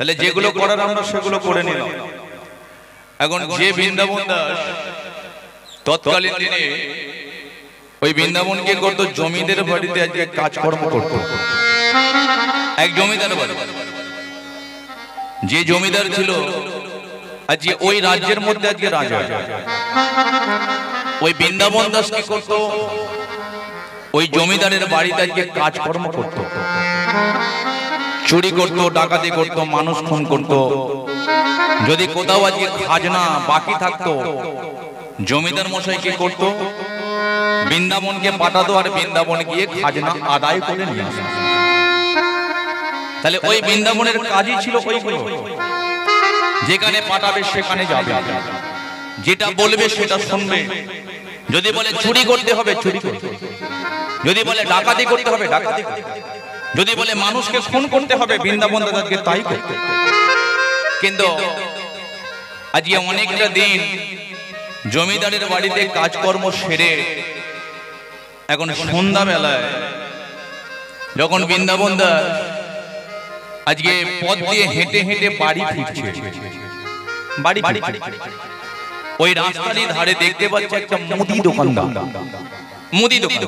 তাহলে যেগুলো করার আমরা সেগুলো করে নিলাম। এখন যে বৃন্দাবন দাস তৎকালীন দিনে ওই বৃন্দাবন কি করতো, জমিদের বাড়িতে আজকে কাজকর্ম করতো। এক জমিদার বাড়ি, যে জমিদার ছিল আজকে ওই রাজ্যের মধ্যে আজকে রাজা, ওই বৃন্দাবন দাস কি করতো, ওই জমিদারের বাড়িতে আজকে কাজকর্ম করতো, চুরি করতো, ডাকাতি করতো, মানুষ খুন করতো। যদি কোথাও আজকে খাজনা বাকি থাকতো, জমিদার মশাই কি করতো, বৃন্দাবনকে পাঠাতো আর বৃন্দাবন গিয়ে খাজনা আদায় করে নিয়ে আসতো। তাহলে ওই বৃন্দাবনের কাজই ছিল ওইগুলো, যেখানে পাঠাবে সেখানে যাবে, যেটা বলবে সেটা শুনবে। যদি বলে চুরি করতে হবে চুরি করতে, যদি বলে ডাকাতি করতে হবে ডাকাতি করতে, যদি বলে মানুষকে খুন করতে হবে বৃন্দাবন দাদাকে তাই করতে। কিন্তু আজকে অনেকটা দিন জমিদারের বাড়িতে কাজকর্ম সেরে এখন সন্ধ্যা বেলায় যখন বৃন্দাবন দাস আজকে পথ দিয়ে হেঁটে হেঁটে বাড়ি ফিরছে, বাড়ি ওই রাস্তারই ধারে দেখতে পাচ্ছে একটা মুদি দোকানদার, মুদি দোকান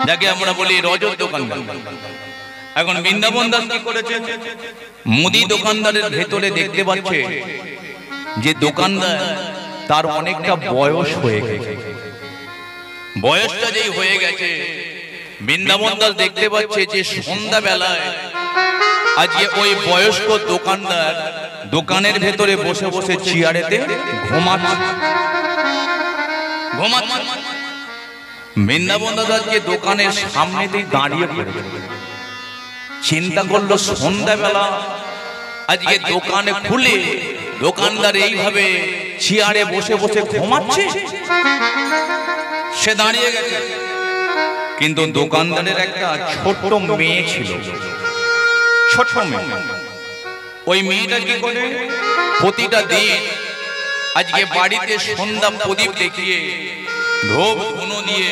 যাকে আমরা বলি রজত দোকানদার। এখন বৃন্দাবন দাস কি করেছে, মুদি দোকানদারের ভেতরে দেখতে পাচ্ছে যে দোকানদার তার অনেকটা বয়স হয়ে গেছে। বয়সটা যেই হয়ে গেছে, বৃন্দাবন দাস দেখতে পাচ্ছে যে সন্ধ্যা বেলায় আজকে ওই বয়স্ক দোকানদার দোকানের ভেতরে বসে বসে চেয়ারেতে ঘুমাচ্ছে। বৃন্দাবন দাস আজকে দোকানের সামনেতেই দাঁড়িয়ে পড়েছে, চিন্তা করলো সন্ধ্যাবেলা আজকে দোকানে খুলে দোকানদার এইভাবে চেয়ারে বসে বসে ঘুমাচ্ছে। সে দাঁড়িয়ে গেছে, কিন্তু দোকানদারের একটা ছোট্ট মেয়ে ছিল, ছোট্ট মেয়ে। ওই মেয়েটা কি করে, প্রতিটা দিন আজকে বাড়িতে সন্ধ্যা প্রদীপ দেখিয়ে ধূপ ধুনো দিয়ে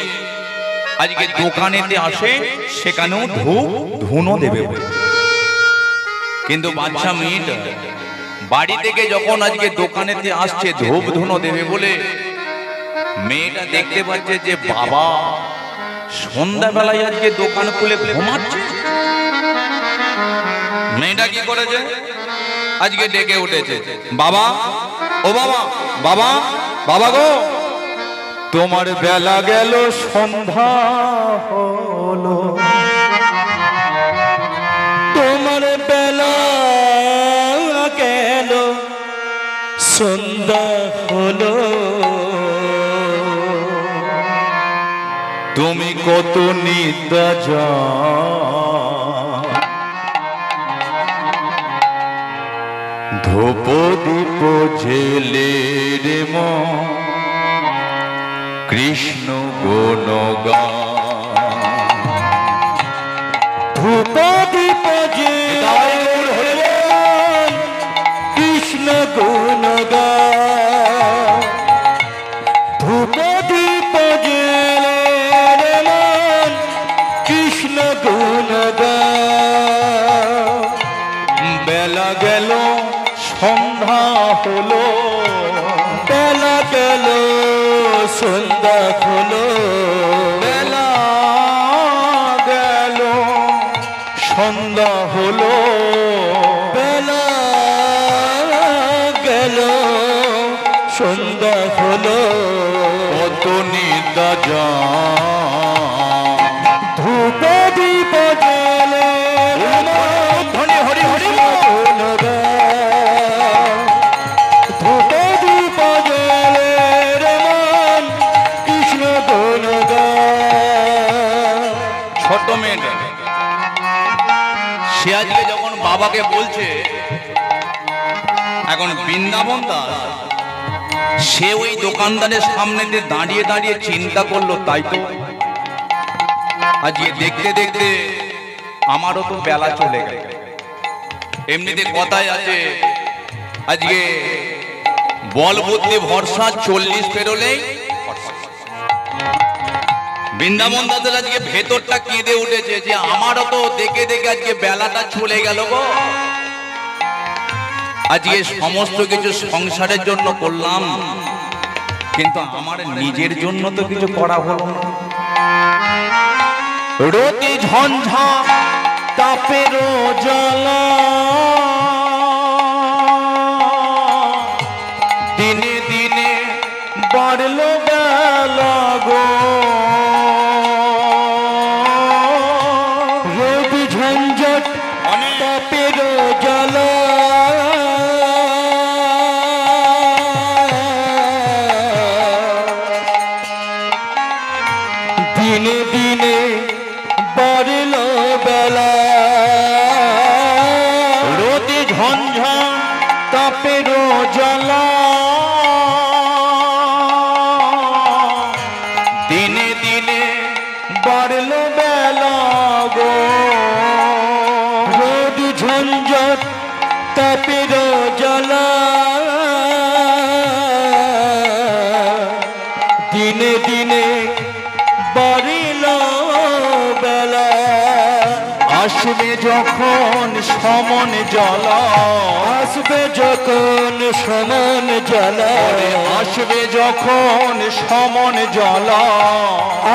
আজকে দোকানেতে আসে, সেখানেও ধূপ ধুনো দেবে। কিন্তু বাচ্চা মেয়েটা বাড়ি থেকে যখন আজকে দোকানেতে আসছে ধূপ ধুনো দেবে বলে, মেয়েটা দেখতে পাচ্ছে যে বাবা সন্ধ্যাবেলায় আজকে দোকান খুলে ঘুমাচ্ছে। মেয়েটা কি করেছে, আজকে ডেকে উঠেছে, বাবা ও বাবা, বাবা বাবা গো, তোমার বেলা গেল সন্ধ্যা হলো, তোমার বেলা গেল সন্ধ্যা হলো, তুমি কত নিদ্রা ধূপ দীপ জেলে রে মন কৃষ্ণ গুণগান, ধূপ দীপ জেলে কৃষ্ণ গুণগান, ধূপ দীপ জেলে কৃষ্ণ গুণগান। বেলা গেল সন্ধ্যা হলো, বেলা গেল সন্ধ্যা হলো, বেলা গেল সন্ধ্যা হলো, বেলা গেল সন্ধ্যা হলো, কত নিদ্রা ধূপ দীপ জেলে ধনী হরি হরি ধূপ দীপ জেলে কৃষ্ণ গুণগান। ছোট মেয়েটা সে আজকে যখন বাবাকে বলছে, এখন বৃন্দাবন দাস সে ওই দোকানদারের সামনে দাঁড়িয়ে দাঁড়িয়ে চিন্তা করলো, তাই তো আজকে দেখতে দেখতে আমারও তো বেলা চলে গেল। এমনিতে কথায় আছে আজকে বল বুদ্ধি ভরসা 40 পেরোলেই। বৃন্দাবন দাসের আজকে ভেতরটা কেঁদে উঠেছে যে আমারও তো দেখে দেখে আজকে বেলাটা চলে গেল গো। আজকে সমস্ত কিছু সংসারের জন্য করলাম, কিন্তু আমার নিজের জন্য তো কিছু করা হলো না। রোদে ঝঞ্ঝা তাপের জ্বালা, দিনে দিনে বাড়লো বেলা গো। রোদ ঝঞ্ঝট তাপের জ্বালা, দিনে দিনে বাড়ল বেলা। রোদে ঝঞ্ঝা তাপের জ্বালা, দিনে দিনে বাড়ল বেলা গো। রোদ ঝঞ্ঝট তাপের জ্বালা, দিনে দিনে বাড়িল বেলা। আসবে যখন সমন জ্বালা, আসবে যখন সমন জ্বালা, আসবে যখন সমন জ্বালা,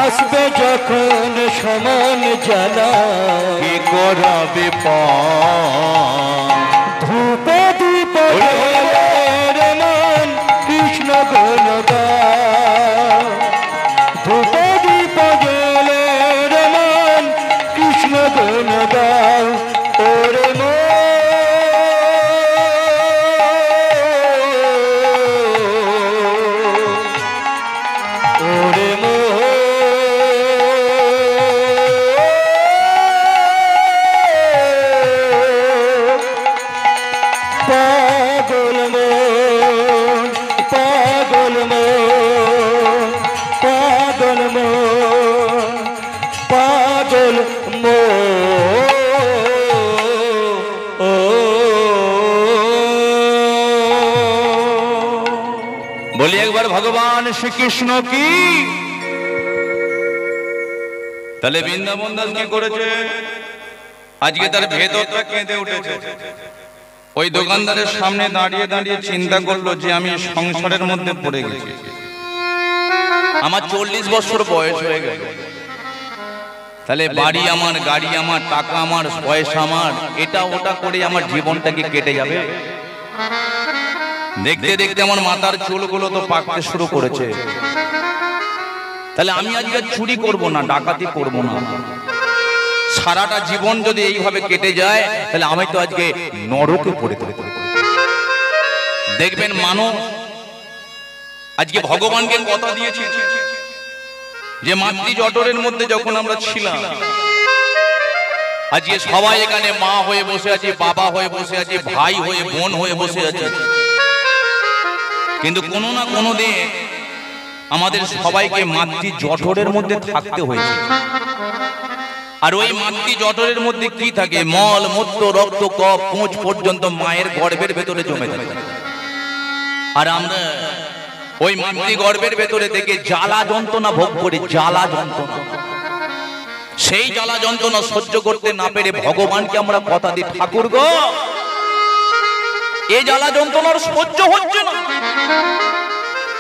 আসবে যখন সমন জ্বালা। কি করাবে ধূপে দীপ রে মন কৃষ্ণ গুণ গায়। ধূপে দীপ জ্বলে রে মন কৃষ্ণ গুণ গায়। ওরে ওরে পাগল মন, পাগল মন, পাগল মন, পাগল মন। বলি একবার ভগবান শ্রীকৃষ্ণ কি। তাহলে বৃন্দাবন দাস কি করেছে? আজকে তার ভেতরটা কেঁদে উঠেছে। ওই দোকানদারের সামনে দাঁড়িয়ে দাঁড়িয়ে চিন্তা করলো যে আমি সংসারের মধ্যে পড়ে গেছি, আমার 40 বছর বয়স হয়ে গেল। তাহলে বাড়ি আমার, গাড়ি আমার, টাকা আমার, পয়সা আমার, এটা ওটা করে আমার জীবনটা কি কেটে যাবে? দেখতে দেখতে আমার মাথার চুলগুলো তো পাকতে শুরু করেছে। তাহলে আমি আজকে চুরি করব না, ডাকাতি করব না। সারাটা জীবন যদি এইভাবে কেটে যায়, তাহলে আমি তো আজকে নরকে পড়ে থাকব। দেখবেন মানুষ আজকে ভগবানকে কথা দিয়েছে যে মাতৃ জঠরের মধ্যে যখন আমরা ছিলাম, আজকে সবাই এখানে মা হয়ে বসে আছে, বাবা হয়ে বসে আছে, ভাই হয়ে, বোন হয়ে বসে আছে। কিন্তু কোনো না কোনো দিন আমাদের সবাইকে মাতৃ জঠরের মধ্যে থাকতে হয়েছে। আর ওই মাতৃ জঠরের মধ্যে কি থাকে? মল, মূত্র, রক্ত, কফ, পুঁজ পর্যন্ত মায়ের গর্ভের ভেতরে জমে থাকে। আর আমরা ওই মাতৃ গর্ভের ভেতরে থেকে জ্বালা যন্ত্রণা ভোগ করি, জ্বালা যন্ত্রণা। সেই জ্বালা যন্ত্রণা সহ্য করতে না পেরে ভগবানকে আমরা কথা দিই, ঠাকুর গো এই জ্বালা যন্ত্রণার সহ্য হচ্ছে না,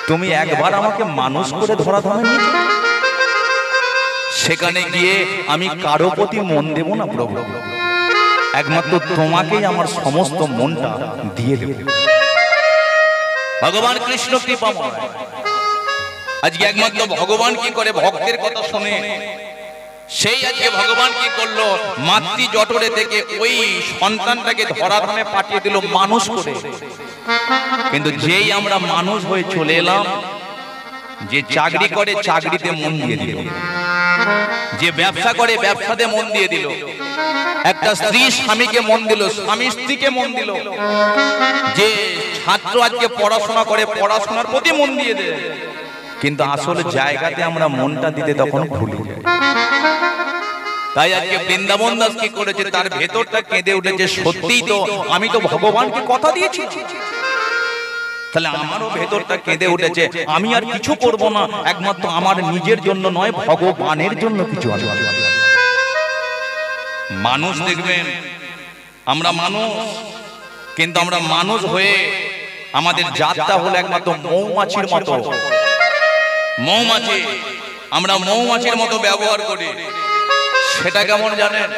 তুমি একবার আমাকে মানুষ করে ধরাধামে নিয়ে। সেখানে গিয়ে আমি কারো প্রতি মন দেব না প্রভু, একমাত্র তোমাকেই আমার সমস্ত মনটা দিয়ে দেব। ভগবান কৃষ্ণ কৃপাময়। আজকে একমাত্র ভগবান কি করে? ভক্তের কথা শুনে সেই আজকে ভগবান কি করলো? মাতৃ জঠরে থেকে ওই সন্তানটাকে ধরাধামে পাঠিয়ে দিল মানুষ করে। কিন্তু যেই আমরা মানুষ হয়ে চলে এলাম, যে চাকরি করে চাকরিতে মন দিয়ে দিল, যে ব্যবসা করে ব্যবসাতে মন দিয়ে দিল, একটা স্ত্রী স্বামীকে মন দিল, স্বামী স্ত্রীকে মন দিল, যে ছাত্র আজকে পড়াশোনা করে পড়াশোনার প্রতি মন দিয়ে দেয়। কিন্তু আসলে জায়গাতে আমরা মনটা দিতে তখন ভুলে যাই। তাই আজকে বৃন্দাবন দাস কি করেছে? তার ভেতরটা কেঁদে উঠেছে, সত্যিই তো আমি তো ভগবানকে কথা দিয়েছি। তাহলে আমারও ভেতরটা কেঁদে উঠেছে, আমি আর কিছু করব না, একমাত্র আমার নিজের জন্য নয়, ভগবানের জন্য কিছু আছে। মানুষ দেখবেন, আমরা মানুষ কিন্তু আমরা মানুষ হয়ে আমাদের জাতটা হলো একমাত্র মৌমাছির মতো। মৌমাছি, আমরা মৌমাছির মতো ব্যবহার করি। সেটা কেমন জানেন?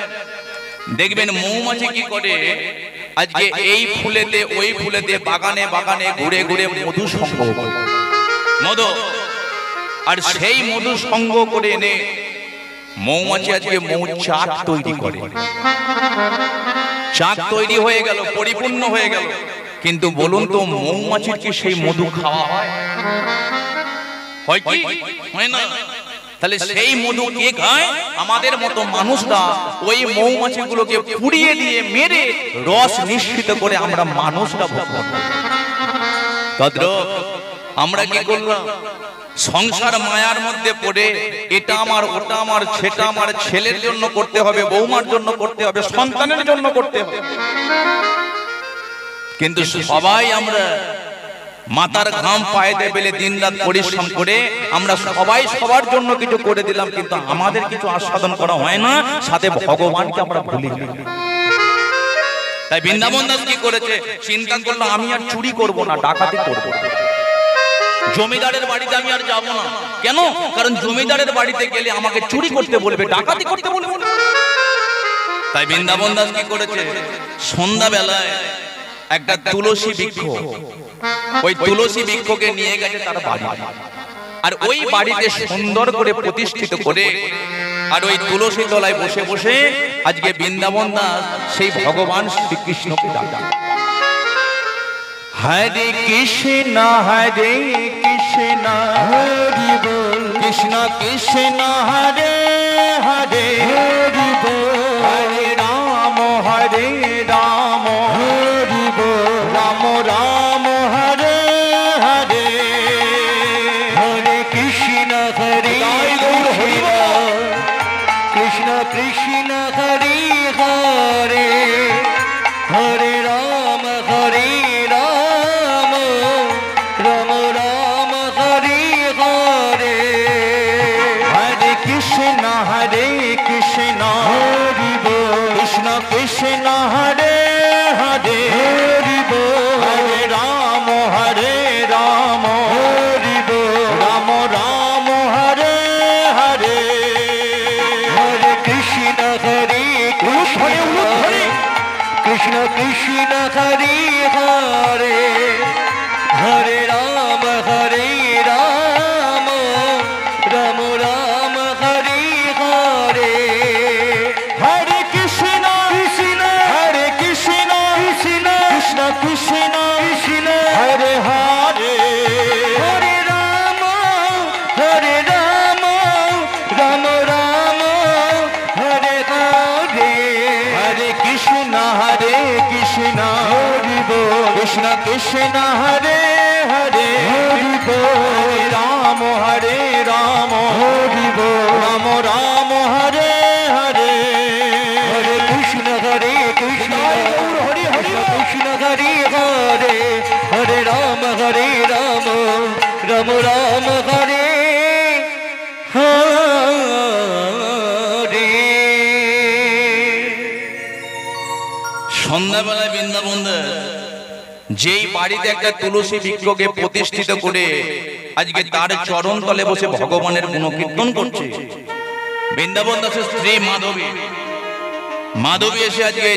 দেখবেন মৌমাছি কি করে, আজকে এই ফুলেতে ওই ফুলেতে বাগানে বাগানে ঘুরে ঘুরে মধু সংগ্রহ করে, মধু, আর সেই মধু সংগ্রহ করে এনে মৌমাছি আজকে মৌচাক তৈরি করে। চাক তৈরি হয়ে গেল, পরিপূর্ণ হয়ে গেল, কিন্তু বলুন তো মৌমাছির কি সেই মধু খাওয়া হয়? হয় কি? হয় না। তাহলে সেই মধু কে খায়? আমাদের মতো মানুষরা ওই মৌমাছিগুলোকে পুড়িয়ে দিয়ে মেরে রস নিঃসৃত করে আমরা মানুষরা ভোগ করি। তদ্রূপ আমরা কি করলাম? সংসার মায়ার মধ্যে পড়ে এটা আমার, ওটা আমার, সেটা আমার, ছেলের জন্য করতে হবে, বৌমার জন্য করতে হবে, সন্তানের জন্য করতে হবে। কিন্তু সবাই আমরা মাথার ঘাম পায়েতে পেলে দিনরাত পরিশ্রম করে আমরা সবাই সবার জন্য কিছু করে দিলাম, কিন্তু আমাদের কিছু আস্বাদন করা হয় না, সাথে ভগবানকে আমরা ভুলি না। তাই বৃন্দাবন দাস কি করেছে? চিন্তা করলো আমি আর চুরি করব না, ডাকাতি করব। জমিদারের বাড়িতে আমি আর যাব না। কেন? কারণ জমিদারের বাড়িতে গেলে আমাকে চুরি করতে বলবে, ডাকাতি করতে বলবে। তাই বৃন্দাবন দাস কি করেছে? সন্ধ্যা বেলায় একটা তুলসী বৃক্ষ, ওই তুলসী বৃক্ষকে নিয়ে গেছে তার বাড়ি, আর ওই বাড়িতে সুন্দর করে প্রতিষ্ঠিত করে, আর ওই তুলসী তলায় বসে বসে আজকে বৃন্দাবন দাস সেই ভগবান শ্রীকৃষ্ণকে ডাকে। হরে কৃষ্ণ হরে কৃষ্ণ হরি বল, কৃষ্ণ কৃষ্ণ হরে হরে হরি বল, হরে রাম হরি বল, রাম রাম হরে হরে, হরে কৃষ্ণ হরে কৃষ্ণ কৃষ্ণ হরে হরে, হরে রাম হরে রাম, রাম রাম হরে হরে, হরে কৃষ্ণ হরি বল, কৃষ্ণ কৃষ্ণ হরে হরে হরি বল, হরে রাম হরি বল, রাম রাম হরে হরে, হরে কৃষ্ণ হরে কৃষ্ণ কৃষ্ণ হরে হরে, হরে রাম রাম, রাম রাম হরে হরে, হরে কৃষ্ণ কৃষ্ণ হরে কৃষ্ণ কৃষ্ণ কৃষ্ণ কৃষ্ণ কৃষ্ণ হরে হরে, হরে রাম রাম, রাম রাম হরে হরে, হরে কৃষ্ণ হরি বল, কৃষ্ণ কৃষ্ণ হরে হরে হরি বল, রাম হরি বল, রাম রাম হরে হরে, হরে কৃষ্ণ কৃষ্ণ হরি হরি কৃষ্ণ হরি হরে, হরে রাম রাম, রাম রাম হরে হরে। সন্ধ্যাবেলায় বৃন্দাবন দাস যেই বাড়িতে একটা তুলসী বৃক্ষকে প্রতিষ্ঠিত করে আজকে তার চরণ তলে বসে ভগবানের গুণকীর্তন করছে, বৃন্দাবন দাসের স্ত্রী মাধবী, মাধবী এসে আজকে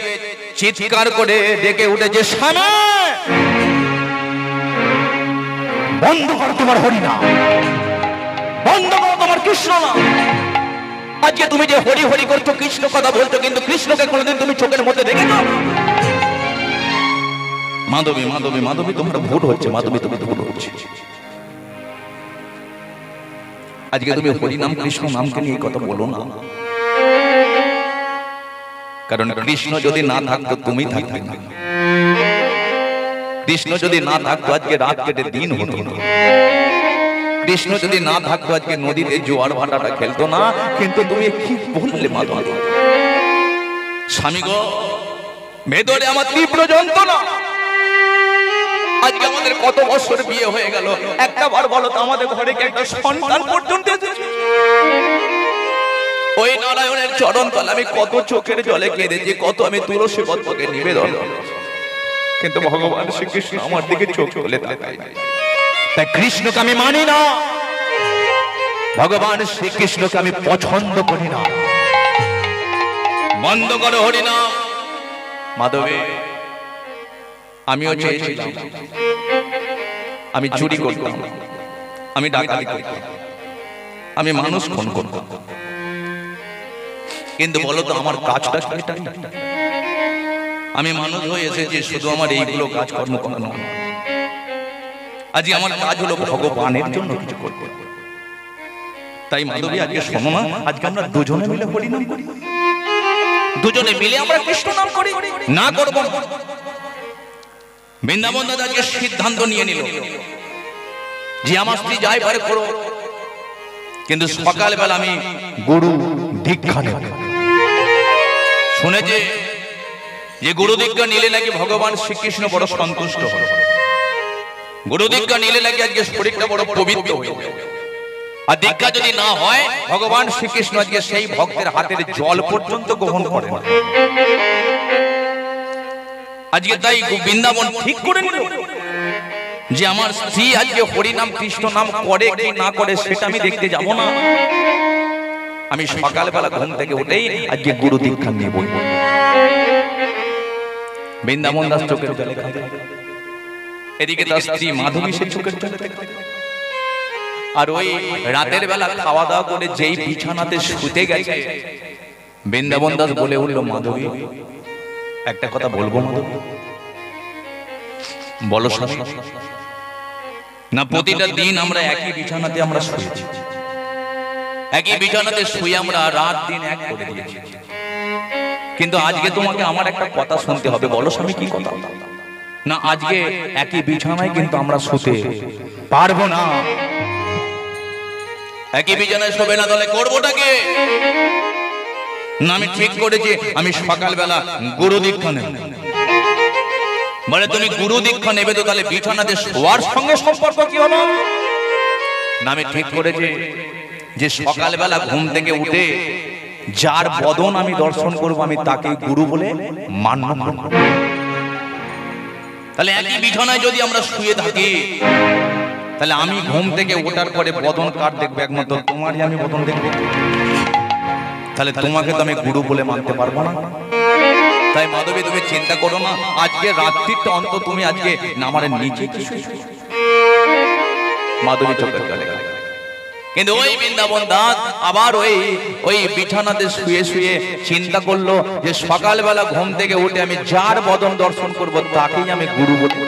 চিৎকার করে ডেকে উঠেছে, স্বামী বন্ধ করো তোমার হরি নাম, বন্ধ করো তোমার কৃষ্ণ নাম। আজকে তুমি যে হরি হরি করছো, কৃষ্ণ কথা বলছো, কিন্তু কৃষ্ণকে কোনোদিন তুমি চোখের মধ্যে দেখেছো? মাধবী মাধবী মাধবী তোমার ভুল হচ্ছে, মাধবী তুমি ভুল হচ্ছে। আজকে তুমি হরি নাম কৃষ্ণ নামকে নিয়ে কথা বলো না, কারণ কৃষ্ণ যদি না থাকতো তুমি থাকতে না, কৃষ্ণ যদি না থাকতো আজকে রাত কেটে দিন হতো না, কৃষ্ণ যদি না থাকতো আজকে নদীতে জোয়ার ভাটাটা খেলতো না। কিন্তু তুমি কি বললে মাধবী? স্বামী গো, ভেতরে আমার তীব্র যন্ত্রণা। আজকে আমাদের কত বছর বিয়ে হয়ে গেল, একটা বার বলো তো আমাদের ঘরে কি একটা সন্তান পর্যন্ত এসেছে? ওই নারায়ণের চরণ তলে আমি কত চোখের জলে কেঁদেছি, কত আমি তুলসী পত্রকে নিবেদন। কিন্তু ভগবান শ্রীকৃষ্ণ আমার দিকে চোখ তুলে তাকায় না। তাই কৃষ্ণকে আমি মানি না, ভগবান শ্রীকৃষ্ণকে আমি পছন্দ করি না। বন্ধ করো হরিনাম। মাধবী, আমিও চেয়েছিলাম আমি চুরি করতাম, আমি ডাকাতি করতাম, আমি মানুষ খুন করতাম, কিন্তু বলো তো আমার কাজটা কি? আমি মানুষ হয়ে এসেছি শুধু আমার এইগুলো কাজকর্ম করানো। আজকে আমার কাজ হলো ভগবানের জন্য কিছু করতে। তাই মাধবী, আজকে শোনো না, আজকে আমরা দুজনে মিলে হরিনাম করি, দুজনে মিলে আমরা কৃষ্ণ নাম করি। না করব না। বৃন্দাবন দাদা আজকে সিদ্ধান্ত নিয়ে নিল যে আমার স্ত্রী যাই পারে করো, কিন্তু সকালবেলা আমি গুরু দীক্ষা নেব। শুনেছে যে গুরু দীক্ষা নিলে নাকি ভগবান শ্রীকৃষ্ণ বড় সন্তুষ্ট হয়, গুরু দীক্ষা নিলে নাকি আজকে শরীরটা বড় পবিত্র হয়ে যায়। আর দীক্ষা যদি না হয়, ভগবান শ্রীকৃষ্ণ আজকে সেই ভক্তের হাতের জল পর্যন্ত গ্রহণ করে। আজকে তাই বৃন্দাবন ঠিক করে নিল যে আমার স্ত্রী আজকে হরিনাম কৃষ্ণ নাম করে কি না করে সেটা আমি দেখতে যাব না। আমি সকালবেলা ঘুম থেকে উঠেই আজকে গুরু দীক্ষা নিয়ে বলবো। বৃন্দাবন দাস চোখের জলে, এদিকে তার স্ত্রী মাধবী সে চোখের জলে। আর ওই রাতের বেলা খাওয়া দাওয়া করে যেই বিছানাতে শুতে গেছে, বৃন্দাবন দাস বলে উঠল, মাধবী একটা কথা বলবো। মাধবী বলো। না, প্রতিটা দিন আমরা একই বিছানাতে আমরা শুয়েছি, একই বিছানাতে শুয়ে আমরা রাত দিন এক করে দিয়েছি, কিন্তু আজকে তোমাকে আমার একটা কথা শুনতে হবে। বলো স্বামী, কি কথা? না, আজকে একই বিছানায় কিন্তু আমরা শুতে পারবো না। একই বিছানায় শোবে না, তাহলে করবোটাকে? না, আমি ঠিক করেছি আমি সকালবেলা গুরু দীক্ষা নেব। বলে তুমি গুরু দীক্ষা নেবে তো তাহলে বিছানাতে শোয়ার সঙ্গে সম্পর্ক কি হলো? না, আমি ঠিক করেছি যে সকালবেলা ঘুম থেকে উঠে যার বদন আমি দর্শন করব আমি তাকে গুরু বলে মান্য করব। তাহলে একই বিছানায় যদি আমরা শুয়ে থাকি, তাহলে আমি ঘুম থেকে ওঠার পরে বদন কার দেখবো? একমাত্র তোমারই আমি বদন দেখবো। তাহলে তোমাকে তো আমি গুরু বলে মানতে পারবো না। তাই মাধবী, তুমি চিন্তা করো না, আজকে রাত্রিটা অন্ত তুমি আজকে আমার নিচে কিছু। মাধবী চোখের জলে। কিন্তু ওই বৃন্দাবন দাস আবার ওই বিছানাতে শুয়ে শুয়ে চিন্তা করলো যে সকালবেলা ঘুম থেকে উঠে আমি যার বদন দর্শন করব তাকেই আমি গুরু বলবো।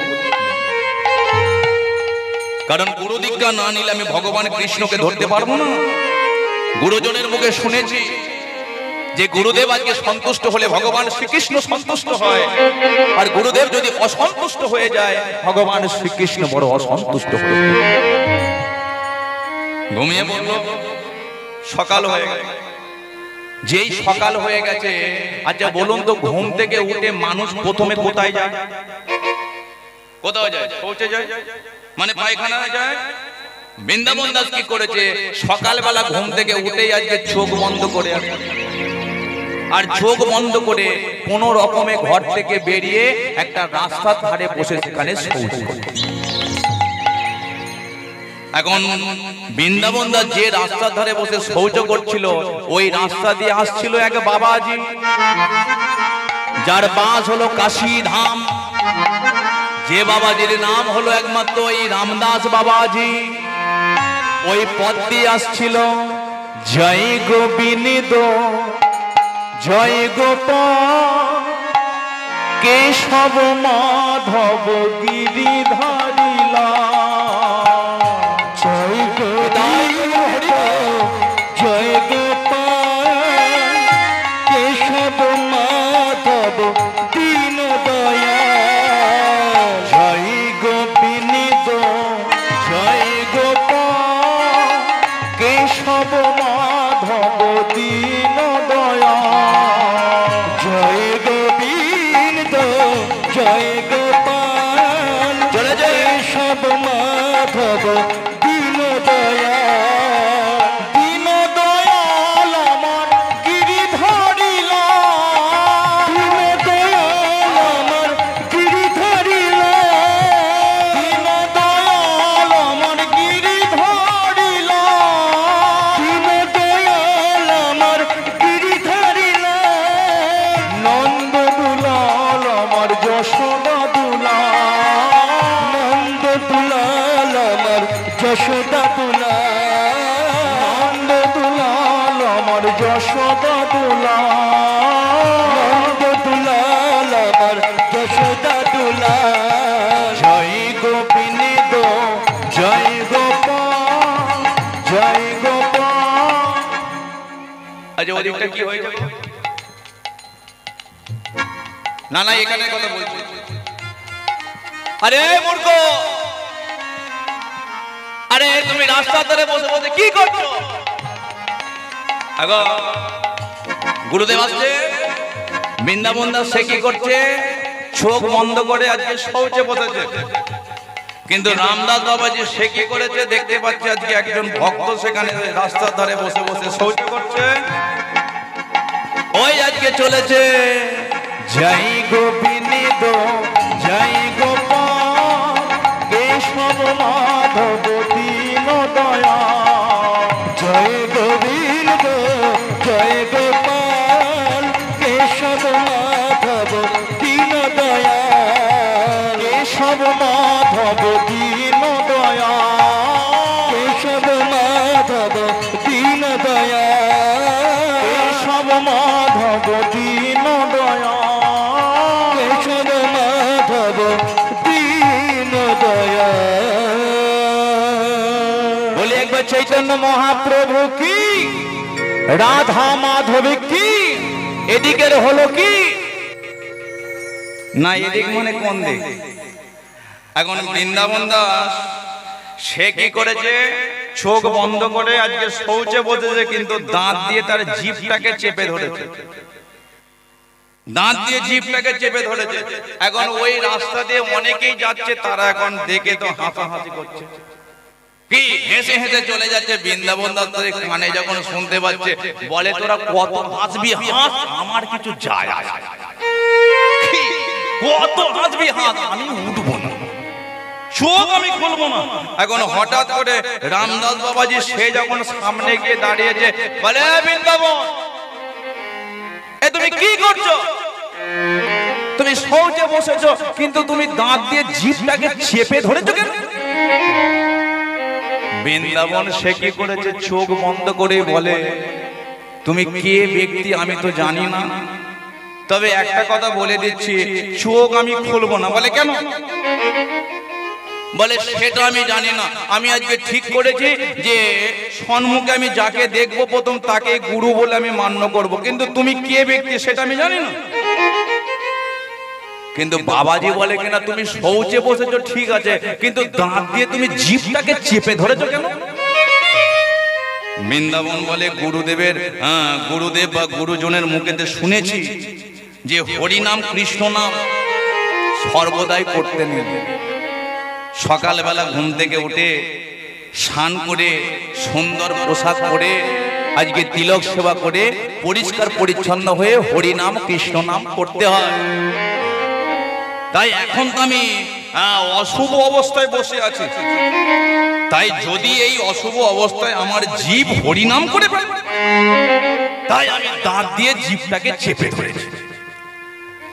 কারণ গুরু দীক্ষা না নিলে আমি ভগবান কৃষ্ণকে ধরতে পারবো না। গুরুজনের মুখে শুনেছি যে গুরুদেব আজকে সন্তুষ্ট হলে ভগবান শ্রীকৃষ্ণ সন্তুষ্ট হয়, আর গুরুদেব যদি অসন্তুষ্ট হয়ে যায় ভগবান শ্রীকৃষ্ণ বড় অসন্তুষ্ট হয়। ঘুমিয়ে পড়ল, সকাল হয়ে গেল। যেই সকাল হয়ে গেছে, আচ্ছা বলুন তো, ঘুম থেকে উঠে মানুষ প্রথমে কোথায় যায়? কোথাও যায়? পৌঁছে যায়, মানে পায়খানা যায়। বৃন্দাবন দাস কি করেছে? সকালবেলা ঘুম থেকে উঠেই আজকে চোখ বন্ধ করে আছে, আর চোখ বন্ধ করে কোন রকমে ঘর থেকে বেরিয়ে একটা রাস্তার ধারে বসে সেখানে শৌচ করে। এখন বৃন্দাবন দাস যে রাস্তার ধারে বসে শৌচ করছিল, ওই রাস্তা দিয়ে আসছিল এক বাবাজি, যার বাস হলো কাশী ধাম। যে বাবাজির নাম হলো একমাত্র ওই রামদাস বাবাজি। ওই পথ দিয়ে আসছিল। জয় গোবিন্দ জয় গোপাল কেশব মাধব গিরিধারিলা। জয় গোবিন্দ জয় গোপাল কেশব মাধব দীন দয়াল। জয় গোবিন্দ জয় গোপাল কেশব মাধব দীন দয়াল। জয় গোবিন্দ জয় গোপাল কেশব মাধব দীন দয়াল। দীন দয়াল আমার গিরিধারিলা। দীন দয়াল আমার গিরিধারিলা। দুলাল, নন্দ দুলাল আমার যশোদা দুলাল, নন্দ দুলাল আমার যশোদা দুলাল। জয় গোপিনী দো জয় গোপাল, জয় গোপাল। আচ্ছা ওদিকটা কি হয়ে যাবে? না না এখানে কথা বলছি। আরে মূর্খ, আরে তুমি রাস্তার ধারে বসে বসে কি করছো? আগো গুরুদেব আসছে, বৃন্দাবন দাস সে কি করছে? চোখ বন্ধ করে আজকে শৌচে বসেছে। কিন্তু রামদাস বাবাজি সে কি করেছে? দেখতে পাচ্ছি আজকে একজন ভক্ত সেখানে রাস্তার ধারে বসে বসে শৌচ করছে। ওই আজকে চলেছে জয় গোপিনী দো জয় গোপাল, কেশব মাধব দীন দয়াল। জয় গোবিন্দ দো জয় গোপাল, কেশব মাধব দীন দয়াল। কেশব মাধব দীন দয়াল, কেশব মাধব দীন দয়াল। কেশব মাধব দীন দয়াল, কেশব মাধব দীন দয়াল। বলি একবার চৈতন্য মহাপ্রভু কি, রাধা মাধব কি, এদিকের হলো কি না এদিক মানে কোন দিক? এখন বৃন্দাবন দাস সে কি করেছে? চোখ বন্ধ করে আজকে শৌচে বসেছে, কিন্তু দাঁত দিয়ে তার জিভটাকে চেপে ধরেছে। দাঁত দিয়ে জিভটাকে চেপে ধরেছে। এখন ওই রাস্তা দিয়ে অনেকেই যাচ্ছে, তারা এখন দেখে তো হাসাহাসি করছে, কি হেসে হেসে চলে যাচ্ছে। বৃন্দাবন দাস কানে যখন শুনতে পাচ্ছে, বলে তোরা কত হাসবি হাস, আমার কিছু যায় আসে না। কত হাসবি হাস, আমি উঠবো না, চোখ আমি খুলবো না। এখন হঠাৎ করে রামদাস বাবাজি সে যখন সামনে গিয়ে দাঁড়িয়েছে, বলে বৃন্দাবন এ তুমি কি করছো? তুমি শৌচে বসেছো, কিন্তু তুমি দাঁত দিয়ে জিভটাকে চেপে ধরেছো কেন? বৃন্দাবন সে কি করেছে? চোখ বন্ধ করে বলে, তুমি কে ব্যক্তি আমি তো জানি না, তবে একটা কথা বলে দিচ্ছি, চোখ আমি খুলবো না। বলে কেন? বলে সেটা আমি জানি না, আমি আজকে ঠিক করেছি যে সম্মুখে আমি যাকে দেখবো প্রথম তাকে গুরু বলে আমি মান্য করব, কিন্তু তুমি কে ব্যক্তি সেটা আমি জানি না। কিন্তু বাবাজি বলে কিনা তুমি শৌচে বসেছো ঠিক আছে, কিন্তু দাঁত দিয়ে তুমি জিভটাকে চেপে ধরেছো কেন? বৃন্দাবন বলে গুরুদেবের গুরুদেব বা গুরুজনের মুখেতে শুনেছি যে হরিনাম কৃষ্ণ নাম সর্বদাই করতে নেই। সকালবেলা ঘুম থেকে উঠে স্নান করে সুন্দর পোশাক পরে আজকে তিলক সেবা করে পরিষ্কার পরিচ্ছন্ন হয়ে হরিনাম কৃষ্ণ নাম করতে হয়। তাই এখন তো আমি অশুভ অবস্থায় বসে আছি, তাই যদি এই অশুভ অবস্থায় আমার জিভ হরিনাম করে তাই আমি দাঁত দিয়ে জিভটাকে চেপে ধরেছি।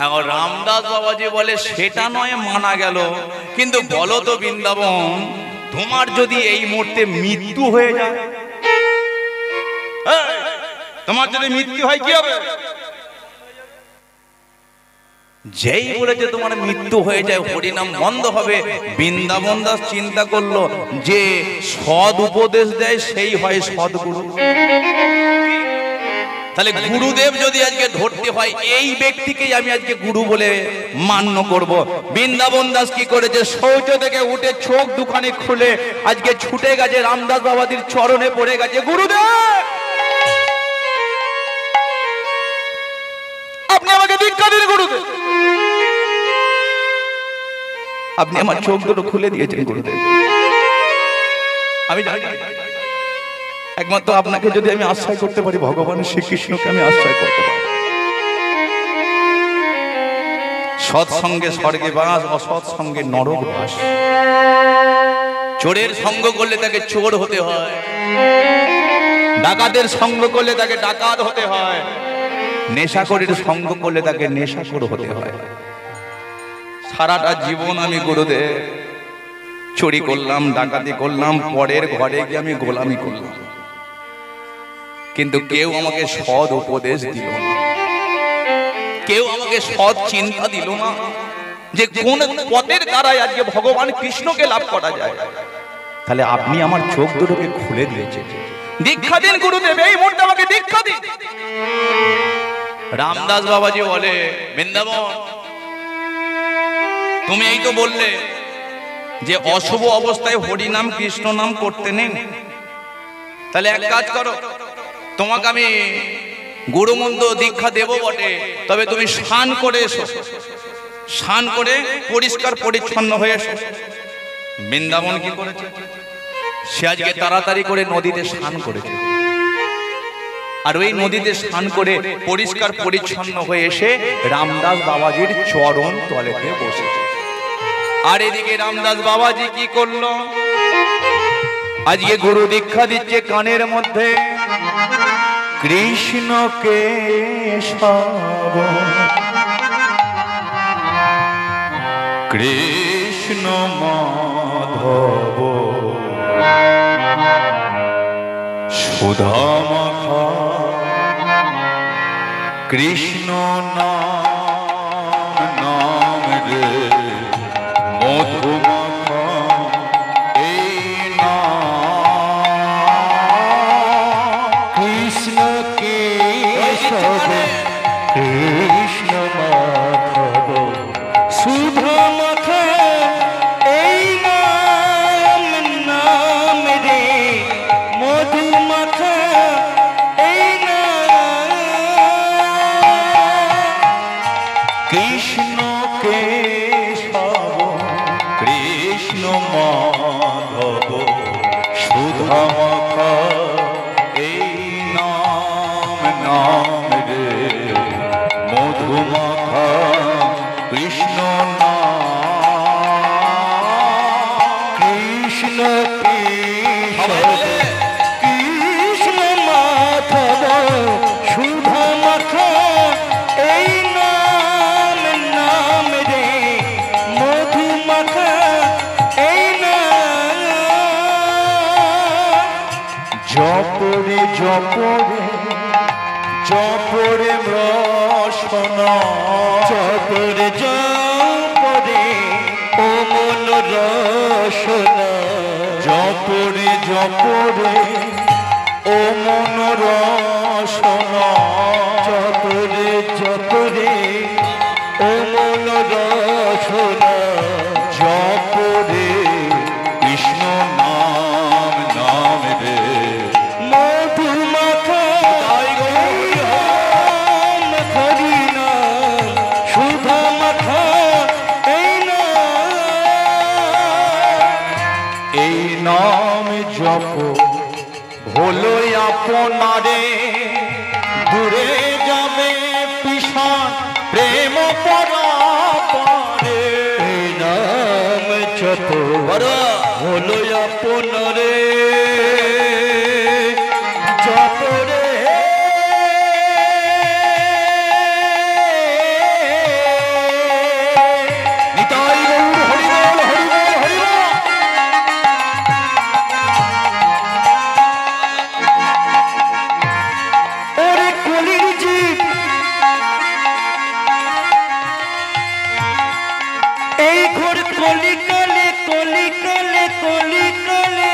এখন রামদাস বাবাজি বলে সেটা নয় মানা গেল, কিন্তু বলো তো বৃন্দাবন তোমার যদি এই মুহূর্তে মৃত্যু হয়ে যায়, তোমার যদি মৃত্যু হয় কি হবে? যেই বলেছে তোমার মৃত্যু হয়ে যায় হরিনাম বন্ধ হবে, বৃন্দাবন দাস চিন্তা করলো যে সৎ উপদেশ দেয় সেই হয় সদ্গুরু। তাহলে গুরুদেব যদি আজকে ধরতে হয়, এই ব্যক্তিকেই আমি আজকে গুরু বলে মান্য করব। বৃন্দাবন দাস কি করেছে? শৌচ থেকে উঠে চোখ দুখানি খুলে আজকে ছুটে গেছে রামদাস বাবাজির চরণে পড়ে গেছে, গুরুদেব আপনি আমাকে দীক্ষা দিন, গুরুদেব আপনি আমার চোখ দুটো খুলে দিয়েছেন গুরুদেব, আমি জানি একমাত্র আপনাকে যদি আমি আশ্রয় করতে পারি, ভগবান শ্রীকৃষ্ণকে আমি আশ্রয় করতে পারি। সৎসঙ্গে স্বর্গে বাস, অসৎ সঙ্গে নরক বাস। চোরের সঙ্গ করলে তাকে চোর হতে হয়, ডাকাতের সঙ্গ করলে তাকে ডাকাত হতে হয়, নেশাখোরের সঙ্গ করলে তাকে নেশাখোর হতে হয়। সারাটা জীবন আমি গুরুদেব চুরি করলাম, ডাকাতি করলাম, পরের ঘরে গিয়ে আমি গোলামি করলাম, কিন্তু কেউ আমাকে সৎ উপদেশ দিল না, কেউ আমাকে সৎ চিন্তা দিল না যে কোন পথের দ্বারাই আজকে ভগবান কৃষ্ণকে লাভ করা যায়। তাহলে আপনি আমার চোখ দুটোকে খুলে দিয়েছেন। দীক্ষা দিন গুরুদেব, এই মুহূর্তে আমাকে দীক্ষা দিন। রামদাস বাবাজি বলে, বৃন্দাবন তুমি এই তো বললে যে অশুভ অবস্থায় হরি নাম কৃষ্ণ নাম করতে নেই, তাহলে এক কাজ করো, তোমাকে আমি গুরুমন্ত্র দীক্ষা দেব বটে, তবে তুমি স্নান করে এসো, স্নান করে পরিষ্কার পরিচ্ছন্ন হয়ে এসো। বৃন্দাবন কি করেছে? সে আজকে তাড়াতাড়ি করে নদীতে স্নান করেছে, আর ওই নদীতে স্নান করে পরিষ্কার পরিচ্ছন্ন হয়ে এসে রামদাস বাবাজির চরণ তলেতে বসেছে। আর এদিকে রামদাস বাবাজি কি করলো? আজকে গুরু দীক্ষা দিচ্ছে কানের মধ্যে, কৃষ্ণকে সব কৃষ্ণ মাধব সুধামাখা কৃষ্ণ নাম নাম রে মধুমাখা এই নাম কৃষ্ণ কেশব কৃষ্ণ মাধব সুধামাখা এই নাম নাম রে মধুমাখা এই নাম কৃষ্ণ কেশব কৃষ্ণ মাধব সুধামাখা এই নাম নাম রে মধুমাখা কৃষ্ণ নাম কৃষ্ণ কেশব কৃষ্ণ মাধব সুধামাখা এই নাম নাম রে মধুমাখা এই নাম জপরে জপরে জপরে রসনা জপরে জপরে ও মন রসনা জপরে জপরে ও মন রসনা জপরে জপরে ও মন রসনা জপরে কৃষ্ণ নাম নাম রে মধুমাখা নাম হরি নাম সুধামাখা এই নাম এই নাম জপ হলো আপনারে দূরে যাবে পিছন প্রেম পরাপারে। এই নাম যত হলো আপনারে জপরে নিতাই গৌর হরি বল হরি বল হরি বল। ওরে কলির জীব এই ঘোর কলিকালে কলিকালে কলিকালে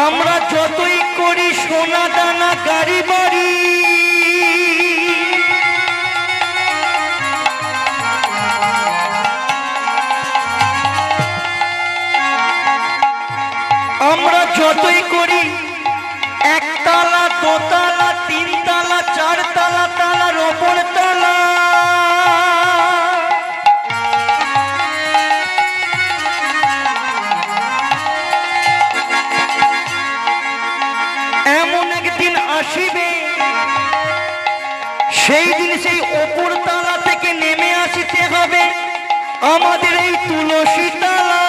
আমরা যতই করি সোনা দানা গাড়ি বাড়ি আমরা যতই করি একতলা দোতলা তিনতলা চারতলা তালার ওপর তলা এমন একদিন আসিবে সেই দিন সেই ওপর তলা থেকে নেমে আসিতে হবে আমাদের এই তুলসী তলা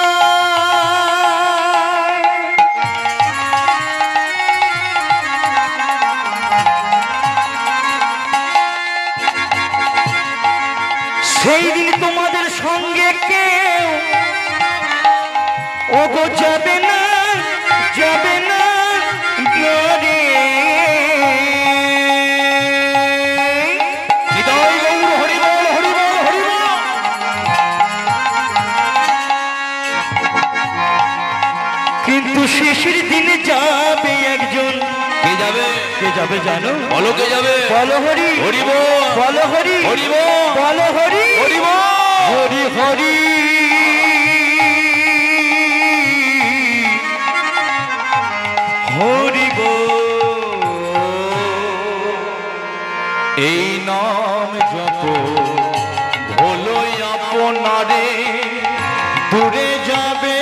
সেই দিন তোমাদের সঙ্গে কেউ ওগো যাবে না, যাবে না ঘরে। হৃদয় গৌর হরিবল হরিবল হরিবল। কিন্তু শেষের দিনে যাবে একজন। কে যাবে? কে যাবে জানো? বলো কে যাবে? বলো হরি হরিবল, বলো হরি হরিবল, বলো হরি হরিবল, হরি হরি হরি বল। এই নাম জপ হলো আপনারে, দূরে যাবে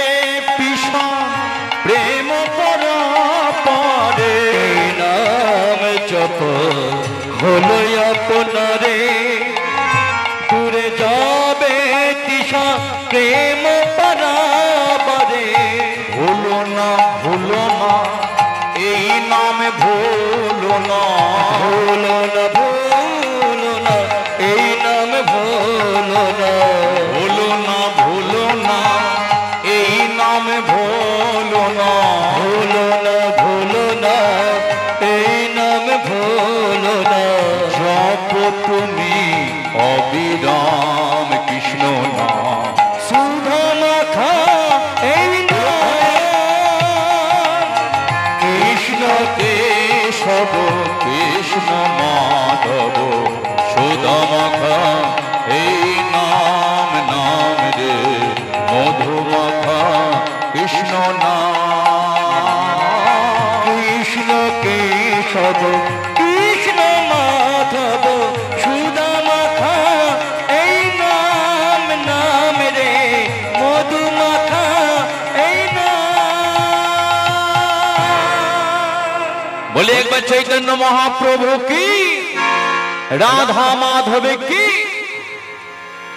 পিছা প্রেম পরাপারে। এই নাম জপ হলো আপনারে, দূরে যাবে তৃষা প্রেম পরাপারে। ভুলো না ভুলো না এই নামে ভুলো না, ভুলো না ভুলো না এই নাম ভুলো না। ভুলো না ভুলো না এই নামে ভুলো না, ভুলো না ভুলো না এই নাম ভুলো না। জপ তুমি অবিরাম কৃষ্ণ নাম, সুধা মাখা এই নাম। কৃষ্ণ কেশব কৃষ্ণ মাধব সুধা মাখা এই নাম, নাম রে মধু মাখা কৃষ্ণ নাম। কৃষ্ণ কেশব কৃষ্ণ মাধব সুধা মাখা এই নাম, নাম রে মধু মাখা এই নাম। বলে একবার চৈতন্য মহাপ্রভু কি, রাধা মাধবে কি।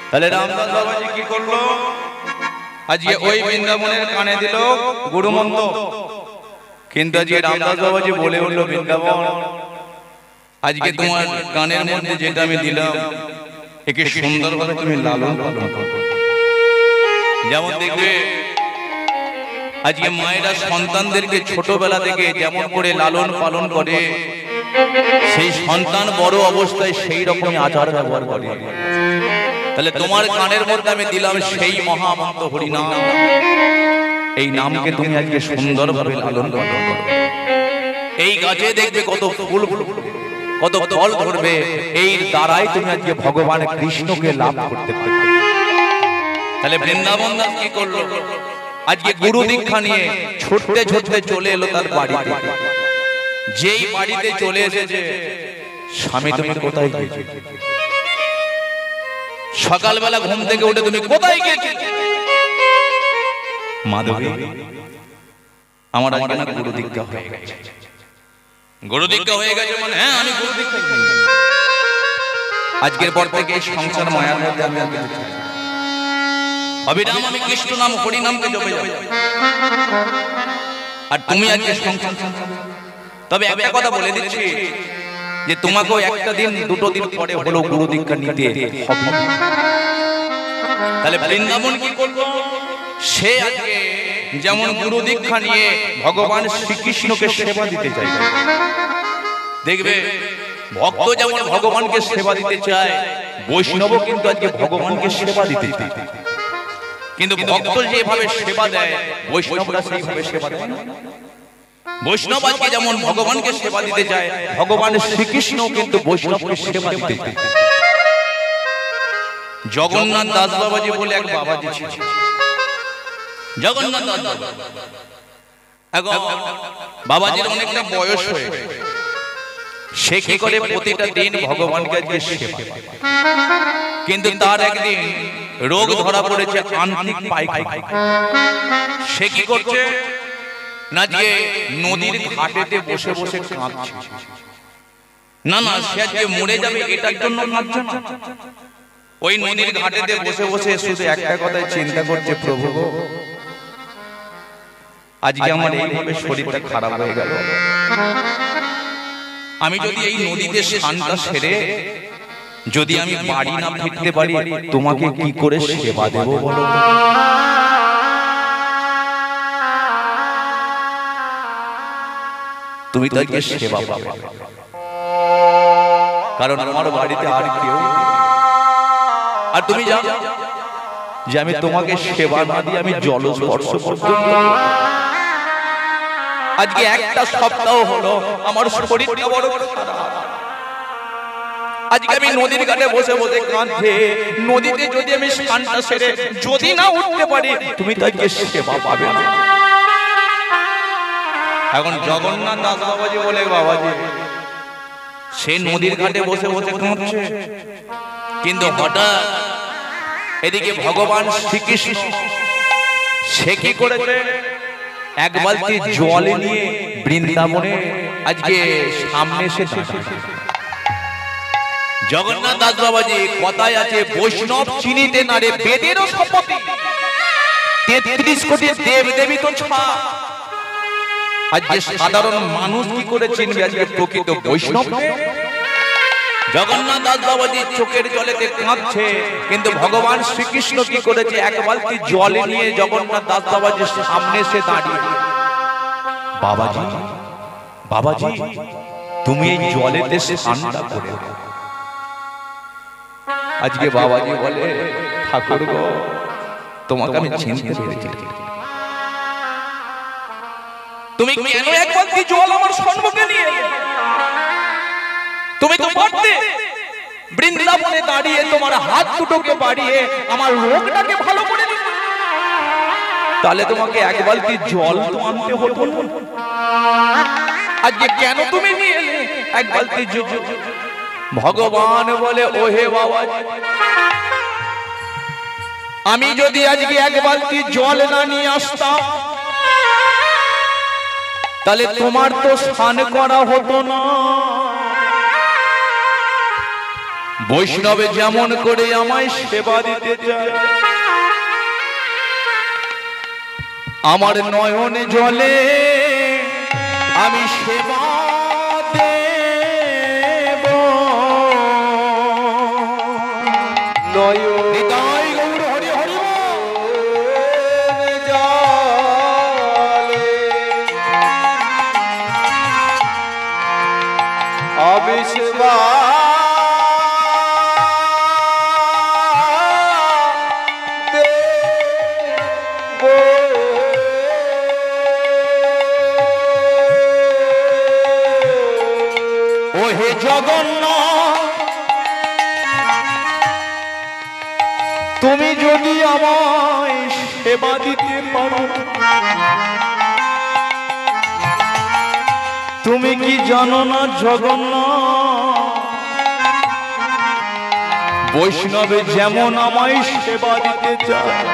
তাহলে রামদাস বাবাজি কি করলো? আজকে ওই বৃন্দাবনের কানে দিল গুরুমন্ত্র, কিন্তু আজকে রামদাস বাবাজি বলে উঠলো বৃন্দাবন আজকে তোমার কানের মধ্যে যেটা আমি দিলাম একে সুন্দরভাবে তুমি লালন পালন করো। যেমন দেখবে আজকে মায়েরা সন্তানদেরকে ছোটবেলা থেকে যেমন করে লালন পালন করে, সেই সন্তান বড় অবস্থায় সেই রকমই আচার ব্যবহার করে। তাহলে তোমার কানের মধ্যে আমি দিলাম সেই মহামন্ত্র হরিনাম, এই নামকে তুমি আজকে সুন্দরভাবে লালন পালন করো। এই গাছে দেখবে কত ফুল, কত ফল ধরবে, এই দ্বারাই তুমি আজকে ভগবান কৃষ্ণকে লাভ করতে পারবে। তাহলে বৃন্দাবন দাস কি করলো? আজকে গুরু দীক্ষা নিয়ে ছুটতে ছুটতে চলে এলো তার বাড়িতে। যেই বাড়িতে চলে এসেছে, স্বামী তুমি কোথায় গিয়েছো? সকালবেলা ঘুম থেকে উঠে তুমি কোথায় গিয়েছো? মাধবী, আমার আজকে না গুরু দীক্ষা হয়ে গেছে। গুরু দীক্ষা হয়ে গেছে মানে? হ্যাঁ, আমি গুরু দীক্ষা নিয়েছি। আজকের পর থেকে এই সংসার মায়ার মধ্যে আমি আর কিছু চাই না। অবিরাম আমি কৃষ্ণ নাম হরি নামকে জপে যাব। আর তুমি আজকে সংসার, তবে একটা কথা বলে দিচ্ছি যে তোমাকেও একটা দিন দুটো দিন পরে হলো গুরু দীক্ষা নিতে হবে। তাহলে বৃন্দাবন কি করলো? সে আজকে যেমন গুরু দীক্ষা নিয়ে ভগবান শ্রীকৃষ্ণকে সেবা দিতে চাই। দেখবে ভক্ত যেমন ভগবানকে সেবা দিতে চায়, বৈষ্ণব কিন্তু আজকে ভগবানকে সেবা দিতে চায়। কিন্তু ভক্ত যেভাবে সেবা দেয়, বৈষ্ণবরা সেইভাবে সেবা দেয় না। বৈষ্ণব আজকে যেমন ভগবানকে সেবা দিতে চায়, ভগবান শ্রীকৃষ্ণ কিন্তু বৈষ্ণবকে সেবা দিতে চায়। জগন্নাথ দাস বাবাজি বলে এক বাবাজি ছিল। জগন্নাথ দাস বাবাজির অনেকটা বয়স হয়ে গেছে। সে কি করে প্রতিটা দিন ভগবানকে আজকে সেবা। কিন্তু তার একদিন রোগ ধরা পড়েছে, আন্তরিক পায়খানা। সে কি করছে না, যে নদীর ঘাটেতে বসে বসে কাঁদছে। না না, সে আজকে মরে যাবে এটার জন্য কাঁদছে না। ওই নদীর ঘাটেতে বসে বসে শুধু একটা কথাই চিন্তা করছে, প্রভু আজকে আমার এইভাবে শরীরটা খারাপ হয়ে গেল, আমি যদি এই নদীতে স্নানটা সেরে যদি আমি বাড়ি না ফিরতে পারি তোমাকে কি করে সেবা দেব বলো? তুমি তাকে সেবা পাবে, কারণ আমার বাড়িতে আর কেউ। আর তুমি জানো যে আমি তোমাকে সেবা না দিয়ে আমি জলস্পর্শ পর্যন্ত, আজকে একটা সপ্তাহ হলো আমার শরীরটা বড় খারাপ। আজকে আমি নদীর ঘাটে বসে বসে কাঁদছে, নদীতে যদি আমি স্নানটা সেরে যদি না উঠতে পারি তুমি তাকে সেবা পাবে না। এখন জগন্নাথ দাস বাবাজি বলে, বাবাজি সে নদীর ঘাটে বসে বসে কাঁদছে, কিন্তু হঠাৎ এদিকে ভগবান শ্রীকৃষ্ণ সে কি করেছে, এক বালতি জল নিয়ে বৃন্দাবনে আজকে সামনে এসে জগন্নাথ দাস বাবাজি কথায় আছে, বৈষ্ণব চিনিতে না রে বেদেরও শপথি, 33 কোটি দেব দেবী তো ছাড়। আজকে সাধারণ মানুষ কি করে চিনবে আজকে প্রকৃত বৈষ্ণব? জগন্নাথ দাস বাবাজি চোখের জলেতে কাঁদছে, কিন্তু ভগবান শ্রীকৃষ্ণ কি করেছে, এক বালতি জল নিয়ে জগন্নাথ দাস বাবাজির সামনে এসে দাঁড়িয়ে, বাবাজি বাবাজি তুমি এই জলেতে স্নানটা করে। আজকে বাবাজি বলে, ঠাকুর গো তোমাকে আমি চিনতে পেরেছি, তুমি কেন এক বালতি জল আমার সম্মুখে নিয়ে এলে? তুমি তো পারতে বৃন্দাবনে দাঁড়িয়ে তোমার হাত দুটোকে বাড়িয়ে আমার রোগটাকে ভালো করে দিতে, তাহলে তোমাকে এক বালতি জল তো আনতে হতো না। আজকে কেন তুমি নিয়ে এলে এক বালতি জল? ভগবান বলে, ওহে বাবা, আমি যদি আজকে এক বালতি জল না নিয়ে আসতাম তাহলে তোমার তো স্নান করা হতো না। বৈষ্ণবে যেমন করে আমায় সেবা দিতে চায়, আমার নয়নে জলে আমি সেবা দেব। নিতাই গৌর হরি হরি জলে আমি সেবা জগন্নাথ, তুমি যদি আমায় সেবা দিতে পারো, তুমি কি জানো না জগন্নাথ, বৈষ্ণবে যেমন আমায় সেবা দিতে চায়,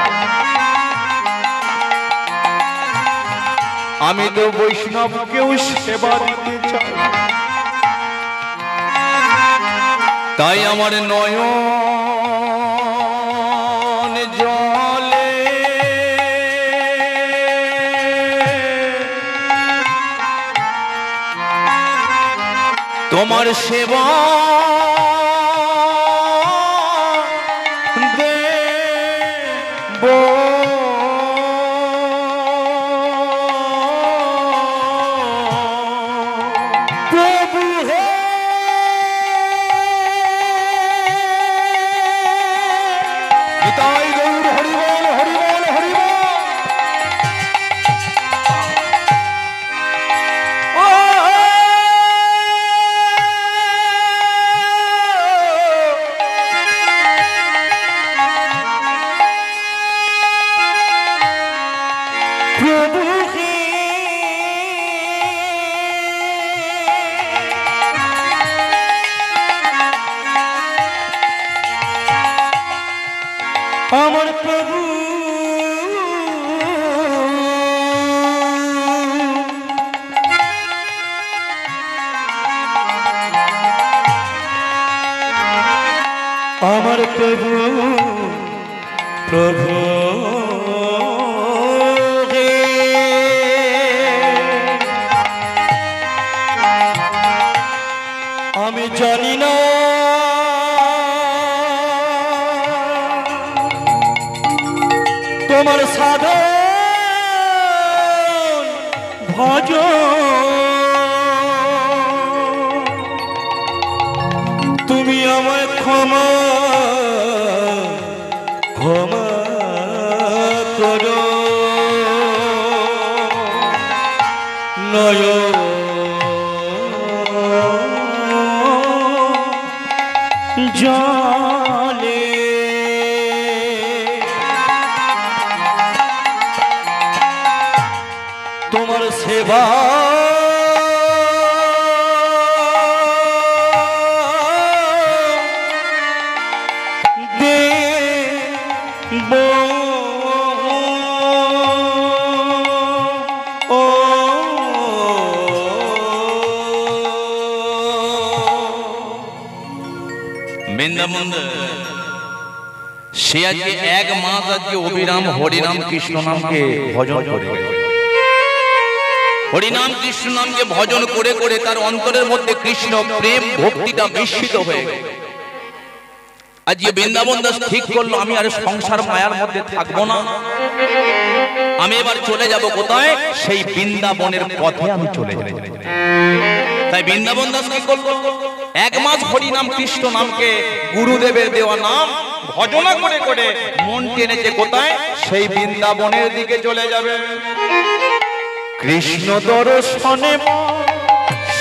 আমি তো বৈষ্ণবকেও সেবা দিতে চাই। তাই আমার নয়ন জলে তোমার সেবা দেব। আমার প্রভু আমার প্রভু প্রভু আমি জানি না তোমার সাধন ভজন তুমি আমায় ক্ষমা ক্ষমা করো নয় জলে তোমার সেবা দেব বৃন্দাবন সে আজকে এক মাস আজকে অবিরাম হরিনাম কৃষ্ণ নামকে ভজন করে হরিনাম কৃষ্ণ নামকে ভজন করে করে তার অন্তরের মধ্যে কৃষ্ণ প্রেম ভক্তিটা মিশ্রিত হয়ে গেল। আজকে বৃন্দাবন দাস ঠিক করলো আমি আর সংসার মায়ার মধ্যে থাকবো না, আমি এবার চলে যাব কোথায়? সেই বৃন্দাবনের পথে আমি চলে যাব। তাই বৃন্দাবন দাস কি করলো? এক মাস হরিনাম কৃষ্ণ নামকে গুরুদেবের দেওয়া নাম ভজনা করে করে মন টেনেছে কোথায়? সেই বৃন্দাবনের দিকে চলে যাবে। কৃষ্ণ দর্শনে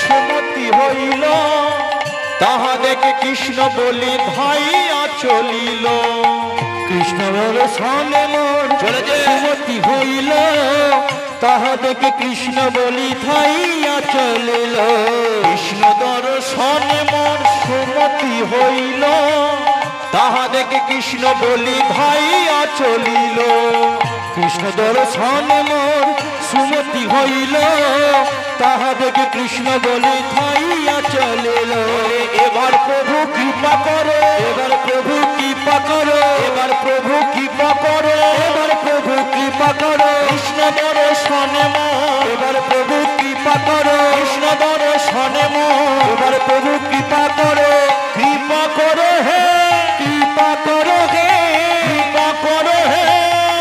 সমতি হইল তাহা দেখে কৃষ্ণ বলি ধাইয়া চলিল। কৃষ্ণ দর্শনে মোর সমতি হইল তাহা দেখে কৃষ্ণ বলি ধাইয়া চলিল। কৃষ্ণ দর্শনে মোর সমতি হইল তাহা দেখে কৃষ্ণ বলি ধাইয়া চলিল। কৃষ্ণ দর্শনে মোর সুমতি হইল তাহা দেখে কৃষ্ণ বলে থাইয়া চলিল। এবার প্রভু কৃপা করো, এবার প্রভু কৃপা করো, এবার প্রভু কৃপা করো, এবার প্রভু কৃপা করো। কৃষ্ণ দর্শনে মোর এবার প্রভু কৃপা করো, কৃষ্ণ দর্শনে মোর এবার প্রভু কৃপা করো। কৃপা করো হে, কৃপা করো হে, কৃপা করো হে,